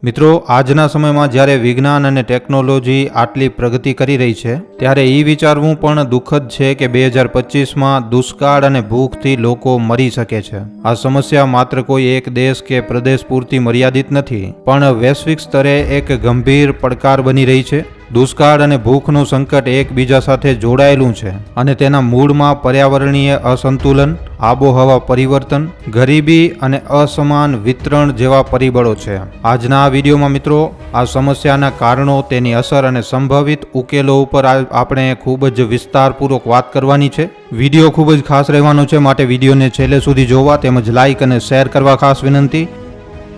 મિત્રો, આજના સમયમાં જ્યારે વિજ્ઞાન અને ટેકનોલોજી આટલી પ્રગતિ કરી રહી છે ત્યારે એ વિચારવું પણ દુઃખદ છે કે 2025માં દુષ્કાળ અને ભૂખથી લોકો મરી શકે છે. આ સમસ્યા માત્ર કોઈ એક દેશ કે પ્રદેશ પૂરતી મર્યાદિત નથી, પણ વૈશ્વિક સ્તરે એક ગંભીર પડકાર બની રહી છે. દુષ્કાળ અને ભૂખનું સંકટ એકબીજા સાથે જોડાયેલું છે અને તેના મૂળમાં પર્યાવરણીય અસંતુલન, આબોહવા પરિવર્તન, ગરીબી અને અસમાન વિતરણ જેવા પરિબળો છે. આજના આ વિડીયોમાં મિત્રો આ સમસ્યાના કારણો, તેની અસર અને સંભવિત ઉકેલો ઉપર આપણે ખૂબ જ વિસ્તારપૂર્વક વાત કરવાની છે. વિડીયો ખૂબ જ ખાસ રહેવાનો છે, માટે વિડીયોને છેલ્લે સુધી જોવા તેમજ લાઇક અને શેર કરવા ખાસ વિનંતી.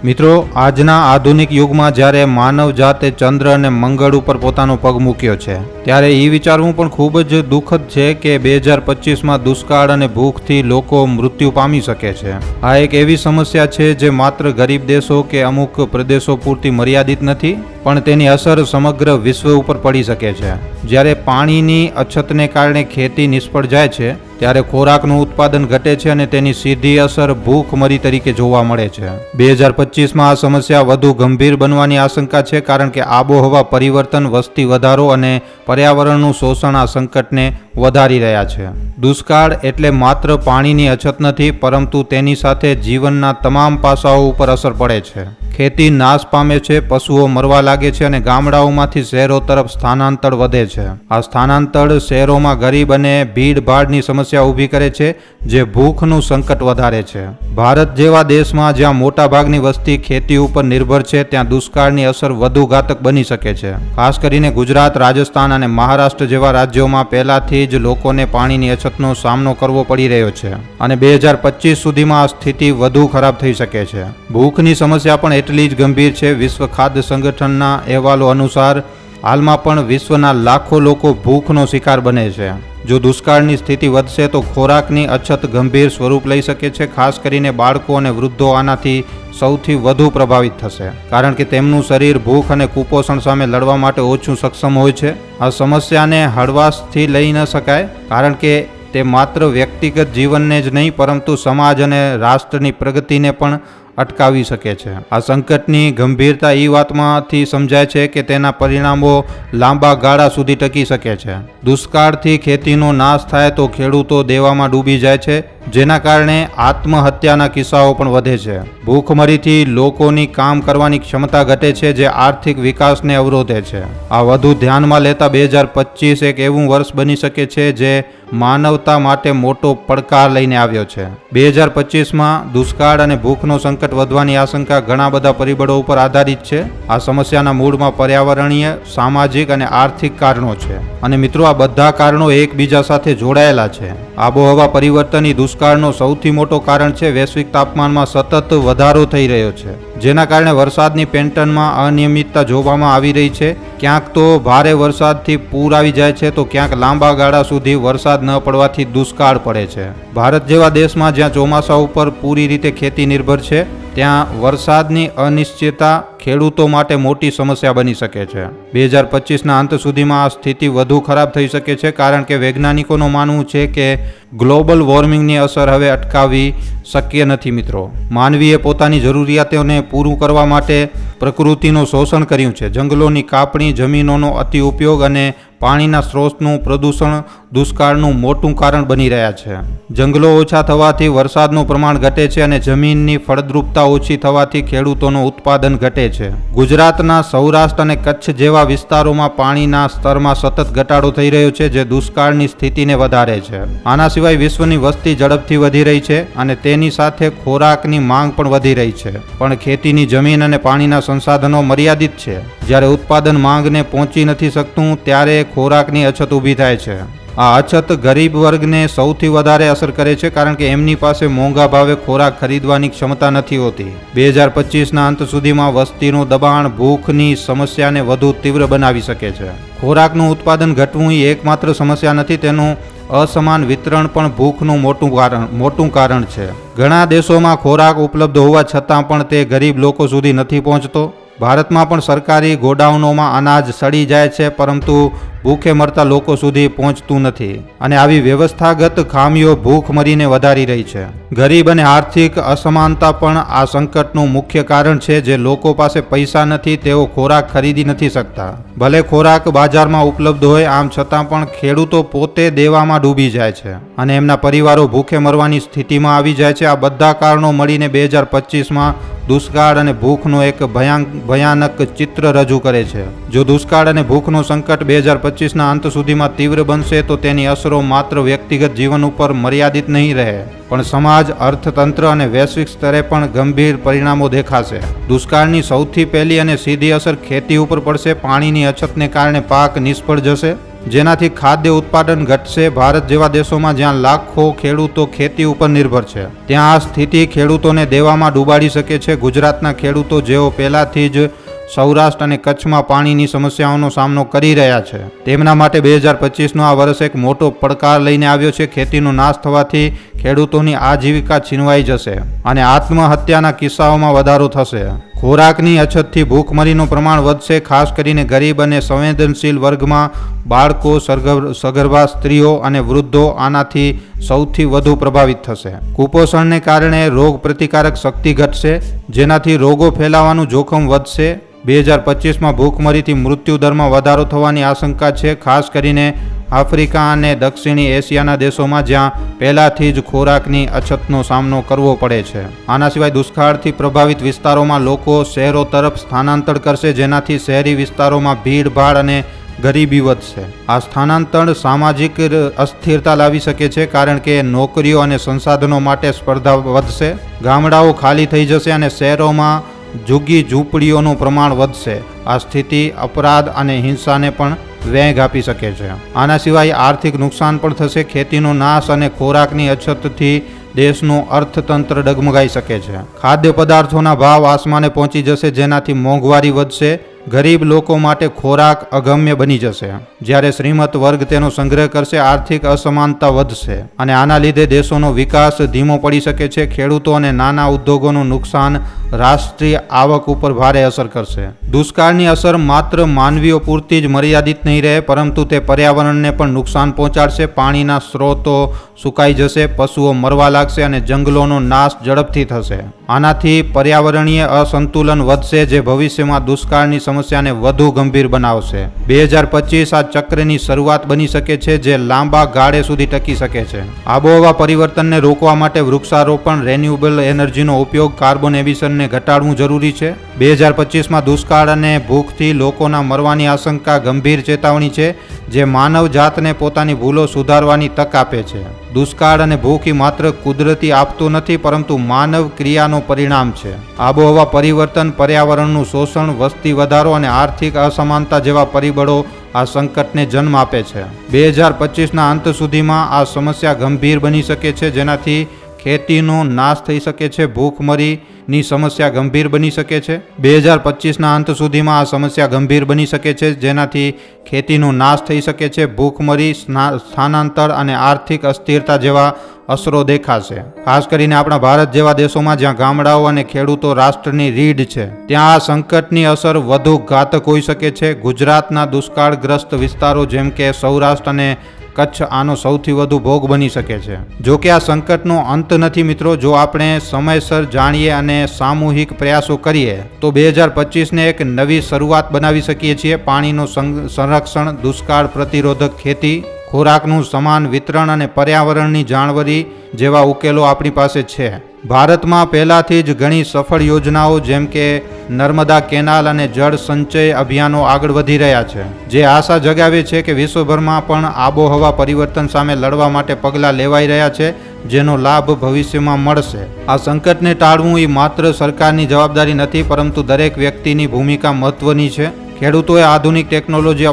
મિત્રો, આજના આધુનિક યુગમાં જ્યારે માનવ જાતે ચંદ્ર અને મંગળ ઉપર પોતાનો પગ મૂક્યો છે ત્યારે એ વિચારવું પણ ખૂબ જ દુઃખદ છે કે 2025માં દુષ્કાળ અને ભૂખથી લોકો મૃત્યુ પામી શકે છે. આ એક એવી સમસ્યા છે જે માત્ર ગરીબ દેશો કે અમુક પ્રદેશો પૂરતી મર્યાદિત નથી, પણ તેની અસર સમગ્ર વિશ્વ ઉપર પડી શકે છે. જ્યારે પાણીની અછતને કારણે ખેતી નિષ્ફળ જાય છે ત્યારે ખોરાકનું ઉત્પાદન ઘટે છે અને તેની સીધી અસર ભૂખમરી તરીકે જોવા મળે છે. 2025માં આ સમસ્યા વધુ ગંભીર બનવાની આશંકા છે, કારણ કે આબોહવા પરિવર્તન, વસ્તી વધારો અને પર્યાવરણનું શોષણ આ સંકટને વધારી રહ્યા છે. દુષ્કાળ એટલે માત્ર પાણીની અછત નથી, પરંતુ તેની સાથે જીવનના તમામ પાસાઓ ઉપર અસર પડે છે. ખેતી નાશ પામે છે, પશુઓ મરવા લાગે છે અને ગામડાઓમાંથી શહેરો તરફ સ્થાનાંતર વધે છે. આ સ્થાનાંતર શહેરોમાં ગરીબ અને ભીડભાડની સમસ્યા ઊભી કરે છે, જે ભૂખનું સંકટ વધારે છે. ભારત જેવા દેશમાં જ્યાં મોટાભાગની વસ્તી ખેતી ઉપર નિર્ભર છે, ત્યાં દુષ્કાળની અસર વધુ ઘાતક બની શકે છે. ખાસ કરીને ગુજરાત, રાજસ્થાન અને મહારાષ્ટ્ર જેવા રાજ્યોમાં પહેલાથી જ લોકોને પાણીની અછતનો સામનો કરવો પડી રહ્યો છે અને 2025 સુધીમાં આ સ્થિતિ વધુ ખરાબ થઈ શકે છે. ભૂખની સમસ્યા પણ એટલી જ ગંભીર છે. વિશ્વ ખાદ્ય સંગઠનના અહેવાલો અનુસાર હાલમાં પણ વિશ્વના લાખો લોકો ભૂખનો શિકાર બને છે. જો દુષ્કાળની સ્થિતિ વધશે તો ખોરાકની અછત ગંભીર સ્વરૂપ લઈ શકે છે. ખાસ કરીને બાળકો અને વૃદ્ધો આનાથી સૌથી વધુ પ્રભાવિત થશે, કારણ કે તેમનું શરીર ભૂખ અને કુપોષણ સામે લડવા માટે ઓછું સક્ષમ હોય છે. આ સમસ્યાને હળવાશથી લઈ ન શકાય, કારણ કે તે માત્ર વ્યક્તિગત જીવનને જ નહીં પરંતુ સમાજ અને રાષ્ટ્રની પ્રગતિને પણ અટકાવી શકે છે. આ સંકટની ગંભીરતા એ વાતમાંથી સમજાય છે કે તેના પરિણામો લાંબા ગાળા સુધી ટકી શકે છે. દુષ્કાળથી ખેતીનો નાશ થાય તો ખેડૂતો દેવામાં ડૂબી જાય છે, જેના કારણે આત્મહત્યાના કિસ્સાઓ પણ વધે છે. ભૂખમરીથી લોકોની કામ કરવાની ક્ષમતા ઘટે છે, જે આર્થિક વિકાસને અવરોધે છે. આ વધુ ધ્યાનમાં લેતા 2025 એક એવું વર્ષ બની શકે છે જે માનવતા માટે મોટો પડકાર લઈને આવ્યો છે. 2025માં દુષ્કાળ અને ભૂખનો સંકટ વધવાની આશંકા ઘણા બધા પરિબળો ઉપર આધારિત છે. આ સમસ્યાના મૂળમાં પર્યાવરણીય, સામાજિક અને આર્થિક કારણો છે અને મિત્રો, આ બધા કારણો એકબીજા સાથે જોડાયેલા છે. આબોહવા પરિવર્તન દુષ્કાળનો સૌથી મોટો કારણ છે. વૈશ્વિક તાપમાનમાં સતત વધારો થઈ રહ્યો છે, જેના કારણે વરસાદની પેટર્નમાં અનિયમિતતા જોવામાં આવી રહી છે. ક્યાંક તો ભારે વરસાદથી પૂર આવી જાય છે, તો ક્યાંક લાંબા ગાળા સુધી વરસાદ ન પડવાથી દુષ્કાળ પડે છે. ભારત જેવા દેશમાં જ્યાં ચોમાસા ઉપર પૂરી રીતે ખેતી નિર્ભર છે, ત્યાં વરસાદની અનિશ્ચિતતા ખેડૂતો માટે મોટી સમસ્યા બની શકે છે. 2025ના અંત સુધીમાં આ સ્થિતિ વધુ ખરાબ થઈ શકે છે, કારણ કે વૈજ્ઞાનિકોનું માનવું છે કે ગ્લોબલ વોર્મિંગની અસર હવે અટકાવવી શક્ય નથી. મિત્રો, માનવીએ પોતાની જરૂરિયાતોને પૂરું કરવા માટે પ્રકૃતિનું શોષણ કર્યું છે. જંગલોની કાપણી, જમીનોનો અતિ ઉપયોગ અને પાણીના સ્ત્રોતનું પ્રદૂષણ દુષ્કાળનું મોટું કારણ બની રહ્યા છે. જંગલો ઓછા થવાથી વરસાદનું પ્રમાણ ઘટે છે અને જમીનની ફળદ્રુપતા ઓછી થવાથી ખેડૂતોનું ઉત્પાદન ઘટે છે. ગુજરાતના સૌરાષ્ટ્ર અને કચ્છ જેવા વિસ્તારોમાં પાણીના સ્તરમાં સતત ઘટાડો થઈ રહ્યો છે, જે દુષ્કાળની સ્થિતિને વધારે છે. આના સિવાય વિશ્વની વસ્તી ઝડપથી વધી રહી છે અને તેની સાથે ખોરાકની માંગ પણ વધી રહી છે, પણ ખેતીની જમીન અને પાણીના સંસાધનો મર્યાદિત છે. જ્યારે ઉત્પાદન માંગને પહોંચી નથી શકતું, ત્યારે ખોરાકની અછત ઊભી થાય છે. આ અછત ગરીબ વર્ગને સૌથી વધારે અસર કરે છે, કારણ કે એમની પાસે મોંઘા ભાવે ખોરાક ખરીદવાની ક્ષમતા નથી હોતી. 2025ના અંત સુધીમાં વસ્તીનું દબાણ ભૂખની સમસ્યાને વધુ તીવ્ર બનાવી શકે છે. ખોરાકનું ઉત્પાદન ઘટવું એ એકમાત્ર સમસ્યા નથી, તેનું અસમાન વિતરણ પણ ભૂખનું મોટું કારણ છે. ઘણા દેશોમાં ખોરાક ઉપલબ્ધ હોવા છતાં પણ તે ગરીબ લોકો સુધી નથી પહોંચતો. ભારતમાં પણ સરકારી ગોડાઉનોમાં અનાજ સડી જાય છે, પરંતુ ભૂખે મરતા લોકો સુધી પહોંચતું નથી અને આવી વ્યવસ્થાગત ખામીઓ ભૂખમરીને વધારી રહી છે. ગરીબ અને આર્થિક અસમાનતા પણ આ સંકટનું મુખ્ય કારણ છે. જે લોકો પાસે પૈસા નથી તેઓ ખોરાક ખરીદી નથી શકતા. ભલે ખોરાક બજારમાં ઉપલબ્ધ હોય, આમ છતાં પણ ખેડૂતો પોતે દેવામાં ડૂબી જાય છે અને એમના પરિવારો ભૂખે મરવાની સ્થિતિમાં આવી જાય છે. આ બધા કારણો મળીને 2025માં દુષ્કાળ અને ભૂખનો એક ભયાનક ચિત્ર રજૂ કરે છે. જો દુષ્કાળ અને ભૂખનો સંકટ 2025ના અંત સુધીમાં તીવ્ર બનશે તો તેની અસરો માત્ર વ્યક્તિગત જીવન ઉપર મર્યાદિત નહીં રહે, પણ સમાજ, અર્થતંત્ર અને વૈશ્વિક સ્તરે પણ ગંભીર પરિણામો દેખાશે. દુષ્કાળની સૌથી પહેલી અને સીધી અસર ખેતી ઉપર પડશે. પાણીની અછતને કારણે પાક નિષ્ફળ જશે, જેનાથી ખાદ્ય ઉત્પાદન ઘટશે. ભારત જેવા દેશોમાં જ્યાં લાખો ખેડૂતો ખેતી ઉપર નિર્ભર છે, ત્યાં આ સ્થિતિ ખેડૂતોને દેવામાં ડૂબાડી શકે છે. ગુજરાતના ખેડૂતો, જેઓ પહેલાથી જ સૌરાષ્ટ્ર અને કચ્છમાં પાણીની સમસ્યાઓનો સામનો કરી રહ્યા છે, તેમના માટે 2025નો આ વર્ષ એક મોટો પડકાર લઈને આવ્યો છે. ખેતીનો નાશ થવાથી ખેડૂતોની આજીવિકા છીનવાઈ જશે અને આત્મહત્યાના કિસ્સાઓમાં વધારો થશે. ખોરાકની અછતથી ભૂખમરીનું પ્રમાણ વધશે. ખાસ કરીને ગરીબ અને સંવેદનશીલ વર્ગમાં બાળકો, સગર્ભા સ્ત્રીઓ અને વૃદ્ધો આનાથી સૌથી વધુ પ્રભાવિત થશે. કુપોષણને કારણે રોગ પ્રતિકારક શક્તિ ઘટશે, જેનાથી રોગો ફેલાવાનું જોખમ વધશે. 2025માં ભૂખમરીથી મૃત્યુદરમાં વધારો થવાની આશંકા છે, ખાસ કરીને આફ્રિકા અને દક્ષિણી એશિયાના દેશોમાં જ્યાં પહેલાથી જ ખોરાકની અછતનો સામનો કરવો પડે છે. આના સિવાય દુષ્કાળથી પ્રભાવિત વિસ્તારોમાં લોકો શહેરો તરફ સ્થાનાંતર કરશે, જેનાથી શહેરી વિસ્તારોમાં ભીડભાડ અને ગરીબી વધશે. આ સ્થાનાંતર સામાજિક અસ્થિરતા લાવી શકે છે, કારણ કે નોકરીઓ અને સંસાધનો માટે સ્પર્ધા વધશે. ગામડાઓ ખાલી થઈ જશે અને શહેરોમાં ઝુગ્ગી ઝૂંપડીઓનું પ્રમાણ વધશે. આ સ્થિતિ અપરાધ અને હિંસાને પણ વેગ આપી શકે છે. આના સિવાય આર્થિક નુકસાન પણ થશે. ખેતીનો નાશ અને ખોરાકની અછતથી દેશનું અર્થતંત્ર ડગમગાઈ શકે છે. ખાદ્ય પદાર્થોના ભાવ આસમાને પહોંચી જશે, જેનાથી મોંઘવારી વધશે. ગરીબ લોકો માટે ખોરાક અગમ્ય બની જશે, જ્યારે શ્રીમંત વર્ગ તેનો સંગ્રહ કરશે. આર્થિક અસમાનતા વધશે અને આના લીધે દેશોનો વિકાસ ધીમો પડી શકે છે. ખેડૂતો અને નાના ઉદ્યોગોનું નુકસાન રાષ્ટ્રીય આવક ઉપર ભારે અસર કરશે. દુષ્કાળની અસર માત્ર માનવીઓ પૂરતી જ મર્યાદિત નહીં રહે, પરંતુ તે પર્યાવરણને પણ નુકસાન પહોંચાડશે. પાણીના સ્ત્રોતો સુકાઈ જશે, પશુઓ મરવા લાગશે અને જંગલોનો નાશ ઝડપથી થશે. આનાથી પર્યાવરણીય અસંતુલન વધશે, જે ભવિષ્યમાં દુષ્કાળની સમસ્યાને વધુ ગંભીર બનાવશે. 2025 આ ચક્રની શરૂઆત બની શકે છે, જે લાંબા ગાળે સુધી ટકી શકે છે. આબોહવા પરિવર્તનને રોકવા માટે વૃક્ષારોપણ, રિન્યુએબલ એનર્જીનો ઉપયોગ, કાર્બન એમિશનને ઘટાડવું જરૂરી છે. 2025માં દુષ્કાળ અને ભૂખથી લોકોના મરવાની આશંકા ગંભીર ચેતવણી છે, જે માનવ જાતને પોતાની ભૂલો સુધારવાની તક આપે છે. દુષ્કાળ અને ભૂખ માત્ર કુદરતી આપતું નથી, પરંતુ માનવ ક્રિયાનો પરિણામ છે. આબોહવા પરિવર્તન, પર્યાવરણનું શોષણ, વસ્તી વધારો અને આર્થિક અસમાનતા જેવા પરિબળો આ સંકટને જન્મ આપે છે. 2025ના અંત સુધીમાં આ સમસ્યા ગંભીર બની શકે છે, જેનાથી ખેતીનો નાશ થઈ શકે છે. ભૂખમરીની સમસ્યા ગંભીર બની શકે છે. 2025ના અંત સુધીમાં આ સમસ્યા ગંભીર બની શકે છે, જેનાથી ખેતીનો નાશ થઈ શકે છે. ભૂખમરી, સ્થાનાંતર અને આર્થિક અસ્થિરતા જેવા અસરો દેખાશે. ખાસ કરીને આપણા ભારત જેવા દેશોમાં જ્યાં ગામડાઓ અને ખેડૂતો રાષ્ટ્રની રીઢ છે, ત્યાં આ સંકટની અસર વધુ ઘાતક હોઈ શકે છે. ગુજરાતના દુષ્કાળગ્રસ્ત વિસ્તારો જેમ કે સૌરાષ્ટ્ર અને કચ્છ આનો સૌથી વધુ ભોગ બની શકે છે. જો કે આ સંકટનો અંત નથી મિત્રો. જો આપણે સમયસર જાણીએ અને સામૂહિક પ્રયાસો કરીએ તો 2025ને એક નવી શરૂઆત બનાવી શકીએ છીએ. પાણીનું સંરક્ષણ, દુષ્કાળ પ્રતિરોધક ખેતી, ખોરાકનું સમાન વિતરણ અને પર્યાવરણની જાળવણી જેવા ઉકેલો આપણી પાસે છે. ભારતમાં પહેલાથી જ ઘણી સફળ યોજનાઓ જેમ કે નર્મદા કેનાલ અને જળ સંચય અભિયાનો આગળ વધી રહ્યા છે, જે આશા જગાવે છે કે વિશ્વભરમાં પણ આબોહવા પરિવર્તન સામે લડવા માટે પગલાં લેવાઈ રહ્યા છે, જેનો લાભ ભવિષ્યમાં મળશે. આ સંકટને ટાળવું એ માત્ર સરકારની જવાબદારી નથી, પરંતુ દરેક વ્યક્તિની ભૂમિકા મહત્વની છે. ખેડૂતોએ આધુનિક ટેકનોલોજી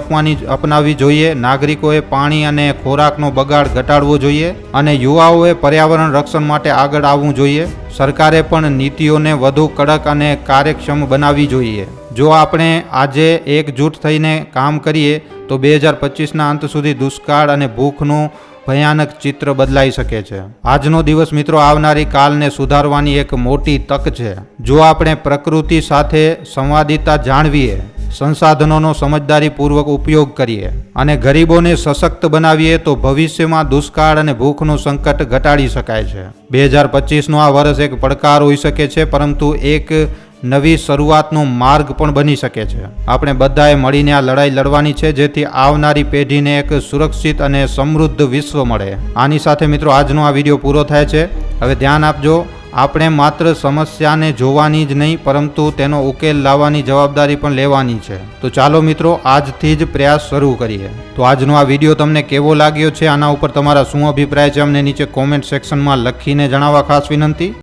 અપનાવવી જોઈએ, નાગરિકોએ પાણી અને ખોરાકનો બગાડ ઘટાડવો જોઈએ અને યુવાઓએ પર્યાવરણ રક્ષણ માટે આગળ આવવું જોઈએ. સરકારે પણ નીતિઓને વધુ કડક અને કાર્યક્ષમ બનાવવી જોઈએ. જો આપણે આજે એકજૂટ થઈને કામ કરીએ તો 2025ના અંત સુધી દુષ્કાળ અને ભૂખનું ભયાનક ચિત્ર બદલાઈ શકે છે. આજનો દિવસ મિત્રો આવનારી કાલને સુધારવાની એક મોટી તક છે. જો આપણે પ્રકૃતિ સાથે સંવાદિતા જાળવીએ, સંસાધનોનો સમજદારીપૂર્વક ઉપયોગ કરીએ અને ગરીબોને સશક્ત બનાવીએ તો ભવિષ્યમાં દુષ્કાળ અને ભૂખનું સંકટ ઘટાડી શકાય છે. 2025નું આ વર્ષ એક પડકાર હોઈ શકે છે, પરંતુ એક નવી શરૂઆતનો માર્ગ પણ બની શકે છે. આપણે બધાએ મળીને આ લડાઈ લડવાની છે, જેથી આવનારી પેઢીને એક સુરક્ષિત અને સમૃદ્ધ વિશ્વ મળે. આની સાથે મિત્રો આજનો આ વિડીયો પૂરો થાય છે. હવે ધ્યાન આપજો, આપણે માત્ર સમસ્યાને જોવાની જ નહીં, પરંતુ તેનો ઉકેલ લાવવાની જવાબદારી પણ લેવાની છે. તો ચાલો મિત્રો, આજથી જ પ્રયાસ શરૂ કરીએ. તો આજનો આ વિડીયો તમને કેવો લાગ્યો છે, આના ઉપર તમારા શું અભિપ્રાય છે, અમને નીચે કોમેન્ટ સેક્શનમાં લખીને જણાવવા ખાસ વિનંતી.